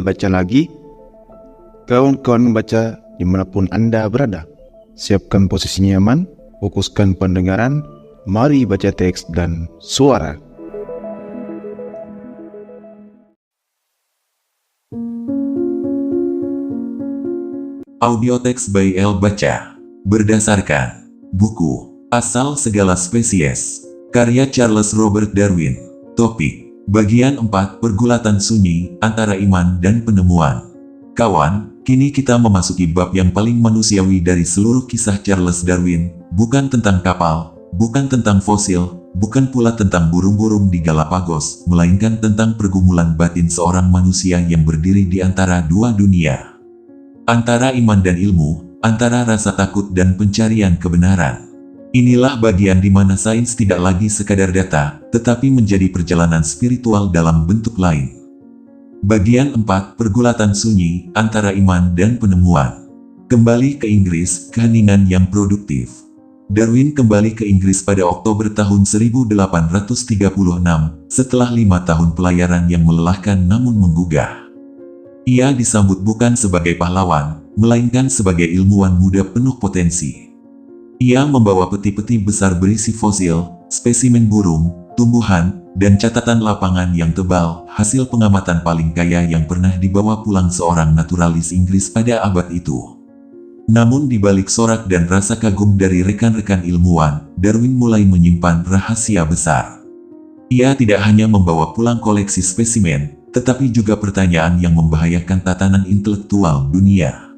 Baca lagi. Kawan-kawan baca dimanapun Anda berada. Siapkan posisi nyaman, fokuskan pendengaran, mari baca teks dan suara. Audio teks by El Baca. Berdasarkan buku Asal Segala Spesies, karya Charles Robert Darwin. Topik Bagian 4, Pergulatan sunyi antara iman dan penemuan. Kawan, kini kita memasuki bab yang paling manusiawi dari seluruh kisah Charles Darwin, bukan tentang kapal, bukan tentang fosil, bukan pula tentang burung-burung di Galapagos, melainkan tentang pergumulan batin seorang manusia yang berdiri di antara dua dunia. Antara iman dan ilmu, antara rasa takut dan pencarian kebenaran. Inilah bagian di mana sains tidak lagi sekadar data, tetapi menjadi perjalanan spiritual dalam bentuk lain. Bagian 4, Pergulatan sunyi antara iman dan penemuan. Kembali ke Inggris, keheningan yang produktif. Darwin kembali ke Inggris pada Oktober tahun 1836, setelah 5 tahun pelayaran yang melelahkan namun menggugah. Ia disambut bukan sebagai pahlawan, melainkan sebagai ilmuwan muda penuh potensi. Ia membawa peti-peti besar berisi fosil, spesimen burung, tumbuhan, dan catatan lapangan yang tebal, hasil pengamatan paling kaya yang pernah dibawa pulang seorang naturalis Inggris pada abad itu. Namun di balik sorak dan rasa kagum dari rekan-rekan ilmuwan, Darwin mulai menyimpan rahasia besar. Ia tidak hanya membawa pulang koleksi spesimen, tetapi juga pertanyaan yang membahayakan tatanan intelektual dunia.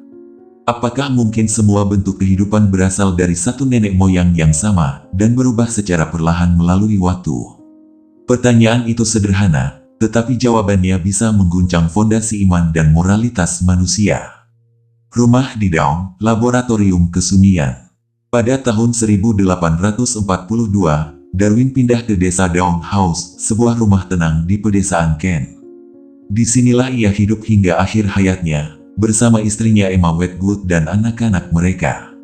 Apakah mungkin semua bentuk kehidupan berasal dari satu nenek moyang yang sama, dan berubah secara perlahan melalui waktu? Pertanyaan itu sederhana, tetapi jawabannya bisa mengguncang fondasi iman dan moralitas manusia. Rumah di Dawn, Laboratorium Kesunyian. Pada tahun 1842, Darwin pindah ke desa Dawn House, sebuah rumah tenang di pedesaan Kent. Disinilah ia hidup hingga akhir hayatnya, bersama istrinya Emma Wedgwood dan anak-anak mereka.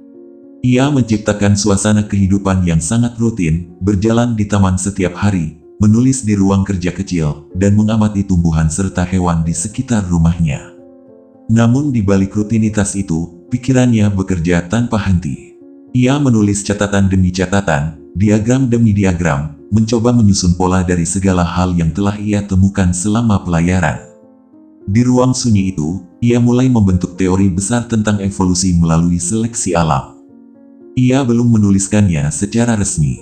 Ia menciptakan suasana kehidupan yang sangat rutin, berjalan di taman setiap hari, menulis di ruang kerja kecil, dan mengamati tumbuhan serta hewan di sekitar rumahnya. Namun di balik rutinitas itu, pikirannya bekerja tanpa henti. Ia menulis catatan demi catatan, diagram demi diagram, mencoba menyusun pola dari segala hal yang telah ia temukan selama pelayaran. Di ruang sunyi itu, ia mulai membentuk teori besar tentang evolusi melalui seleksi alam. Ia belum menuliskannya secara resmi.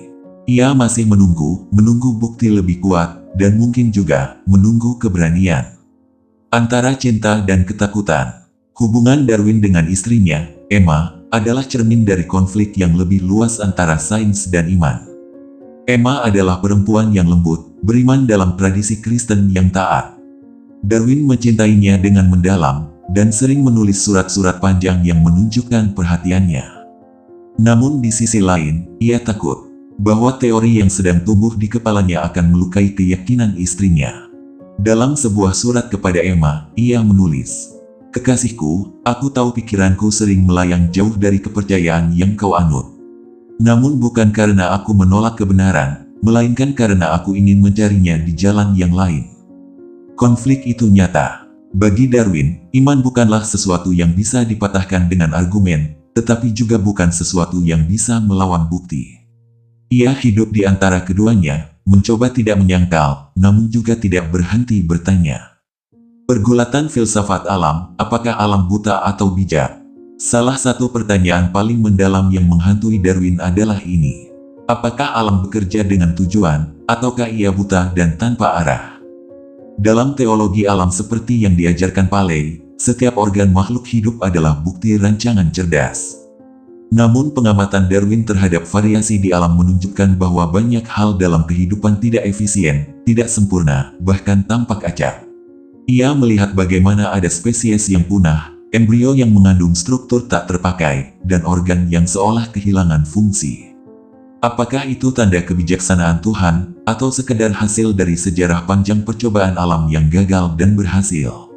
Ia masih menunggu bukti lebih kuat, dan mungkin juga menunggu keberanian. Antara cinta dan ketakutan, hubungan Darwin dengan istrinya, Emma, adalah cermin dari konflik yang lebih luas antara sains dan iman. Emma adalah perempuan yang lembut, beriman dalam tradisi Kristen yang taat. Darwin mencintainya dengan mendalam, dan sering menulis surat-surat panjang yang menunjukkan perhatiannya. Namun di sisi lain, ia takut bahwa teori yang sedang tumbuh di kepalanya akan melukai keyakinan istrinya. Dalam sebuah surat kepada Emma, ia menulis, "Kekasihku, aku tahu pikiranku sering melayang jauh dari kepercayaan yang kau anut. Namun bukan karena aku menolak kebenaran, melainkan karena aku ingin mencarinya di jalan yang lain." Konflik itu nyata. Bagi Darwin, iman bukanlah sesuatu yang bisa dipatahkan dengan argumen, tetapi juga bukan sesuatu yang bisa melawan bukti. Ia hidup di antara keduanya, mencoba tidak menyangkal, namun juga tidak berhenti bertanya. Pergulatan filsafat alam, apakah alam buta atau bijak? Salah satu pertanyaan paling mendalam yang menghantui Darwin adalah ini. Apakah alam bekerja dengan tujuan, ataukah ia buta dan tanpa arah? Dalam teologi alam seperti yang diajarkan Paley, setiap organ makhluk hidup adalah bukti rancangan cerdas. Namun pengamatan Darwin terhadap variasi di alam menunjukkan bahwa banyak hal dalam kehidupan tidak efisien, tidak sempurna, bahkan tampak acak. Ia melihat bagaimana ada spesies yang punah, embrio yang mengandung struktur tak terpakai, dan organ yang seolah kehilangan fungsi. Apakah itu tanda kebijaksanaan Tuhan, atau sekedar hasil dari sejarah panjang percobaan alam yang gagal dan berhasil?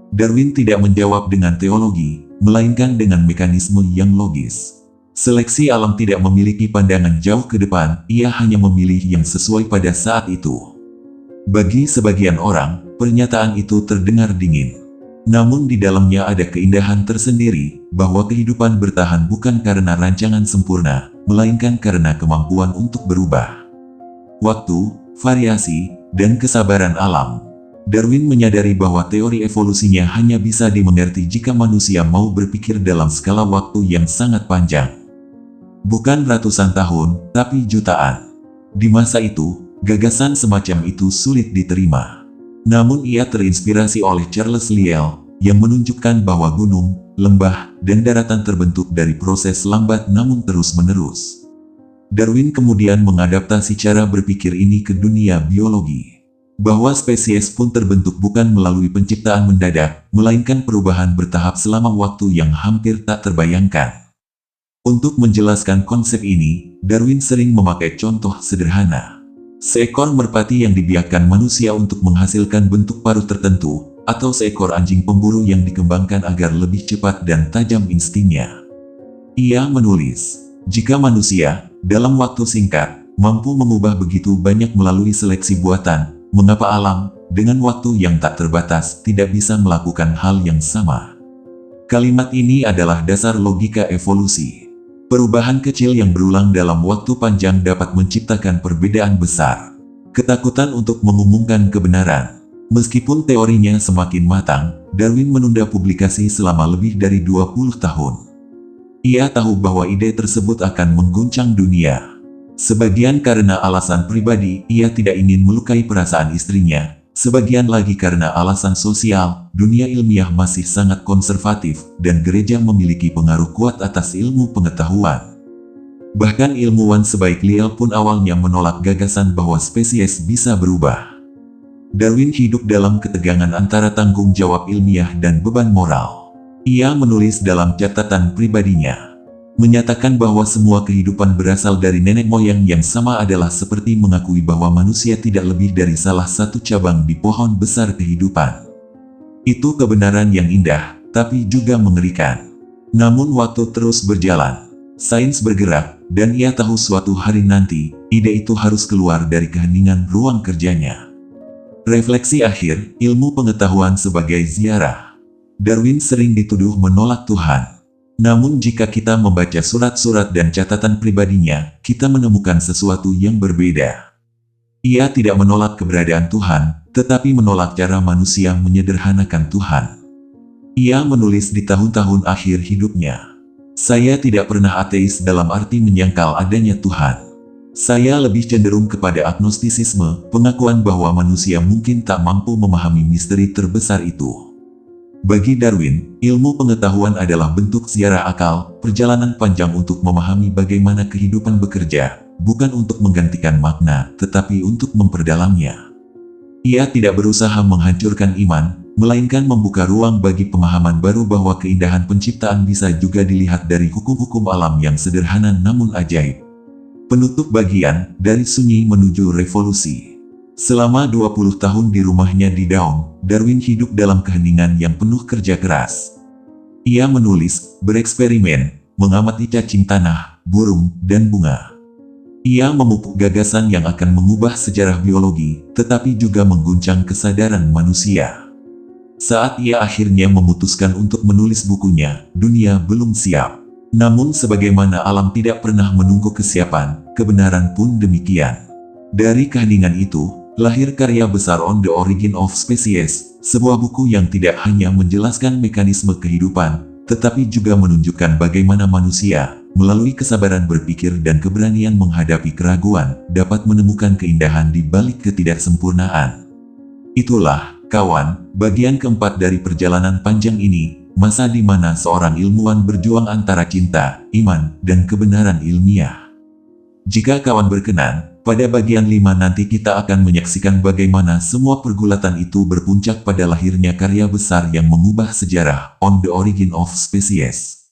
Darwin tidak menjawab dengan teologi, melainkan dengan mekanisme yang logis. Seleksi alam tidak memiliki pandangan jauh ke depan, ia hanya memilih yang sesuai pada saat itu. Bagi sebagian orang, pernyataan itu terdengar dingin. Namun di dalamnya ada keindahan tersendiri, bahwa kehidupan bertahan bukan karena rancangan sempurna, melainkan karena kemampuan untuk berubah. Waktu, variasi, dan kesabaran alam. Darwin menyadari bahwa teori evolusinya hanya bisa dimengerti jika manusia mau berpikir dalam skala waktu yang sangat panjang. Bukan ratusan tahun, tapi jutaan. Di masa itu, gagasan semacam itu sulit diterima. Namun ia terinspirasi oleh Charles Lyell, yang menunjukkan bahwa gunung, lembah, dan daratan terbentuk dari proses lambat namun terus-menerus. Darwin kemudian mengadaptasi cara berpikir ini ke dunia biologi. Bahwa spesies pun terbentuk bukan melalui penciptaan mendadak, melainkan perubahan bertahap selama waktu yang hampir tak terbayangkan. Untuk menjelaskan konsep ini, Darwin sering memakai contoh sederhana. Seekor merpati yang dibiarkan manusia untuk menghasilkan bentuk paruh tertentu, atau seekor anjing pemburu yang dikembangkan agar lebih cepat dan tajam instingnya. Ia menulis, jika manusia, dalam waktu singkat, mampu mengubah begitu banyak melalui seleksi buatan, mengapa alam, dengan waktu yang tak terbatas, tidak bisa melakukan hal yang sama? Kalimat ini adalah dasar logika evolusi. Perubahan kecil yang berulang dalam waktu panjang dapat menciptakan perbedaan besar. Ketakutan untuk mengumumkan kebenaran. Meskipun teorinya semakin matang, Darwin menunda publikasi selama lebih dari 20 tahun. Ia tahu bahwa ide tersebut akan mengguncang dunia. Sebagian karena alasan pribadi, ia tidak ingin melukai perasaan istrinya. Sebagian lagi karena alasan sosial, dunia ilmiah masih sangat konservatif, dan gereja memiliki pengaruh kuat atas ilmu pengetahuan. Bahkan ilmuwan sebaik Lyell pun awalnya menolak gagasan bahwa spesies bisa berubah. Darwin hidup dalam ketegangan antara tanggung jawab ilmiah dan beban moral. Ia menulis dalam catatan pribadinya, menyatakan bahwa semua kehidupan berasal dari nenek moyang yang sama adalah seperti mengakui bahwa manusia tidak lebih dari salah satu cabang di pohon besar kehidupan. Itu kebenaran yang indah, tapi juga mengerikan. Namun waktu terus berjalan, sains bergerak, dan ia tahu suatu hari nanti, ide itu harus keluar dari keheningan ruang kerjanya. Refleksi akhir, ilmu pengetahuan sebagai ziarah. Darwin sering dituduh menolak Tuhan. Namun jika kita membaca surat-surat dan catatan pribadinya, kita menemukan sesuatu yang berbeda. Ia tidak menolak keberadaan Tuhan, tetapi menolak cara manusia menyederhanakan Tuhan. Ia menulis di tahun-tahun akhir hidupnya, "Saya tidak pernah ateis dalam arti menyangkal adanya Tuhan. Saya lebih cenderung kepada agnostisisme, pengakuan bahwa manusia mungkin tak mampu memahami misteri terbesar itu." Bagi Darwin, ilmu pengetahuan adalah bentuk ziarah akal, perjalanan panjang untuk memahami bagaimana kehidupan bekerja, bukan untuk menggantikan makna, tetapi untuk memperdalamnya. Ia tidak berusaha menghancurkan iman, melainkan membuka ruang bagi pemahaman baru bahwa keindahan penciptaan bisa juga dilihat dari hukum-hukum alam yang sederhana namun ajaib. Penutup bagian, dari sunyi menuju revolusi. Selama 20 tahun di rumahnya di Down, Darwin hidup dalam keheningan yang penuh kerja keras. Ia menulis, bereksperimen, mengamati cacing tanah, burung, dan bunga. Ia memupuk gagasan yang akan mengubah sejarah biologi, tetapi juga mengguncang kesadaran manusia. Saat ia akhirnya memutuskan untuk menulis bukunya, dunia belum siap. Namun sebagaimana alam tidak pernah menunggu kesiapan, kebenaran pun demikian. Dari keheningan itu, lahir karya besar On the Origin of Species, sebuah buku yang tidak hanya menjelaskan mekanisme kehidupan, tetapi juga menunjukkan bagaimana manusia, melalui kesabaran berpikir dan keberanian menghadapi keraguan, dapat menemukan keindahan di balik ketidaksempurnaan. Itulah, kawan, bagian keempat dari perjalanan panjang ini, masa di mana seorang ilmuwan berjuang antara cinta, iman, dan kebenaran ilmiah. Jika kawan berkenan, pada bagian 5 nanti kita akan menyaksikan bagaimana semua pergulatan itu berpuncak pada lahirnya karya besar yang mengubah sejarah, On the Origin of Species.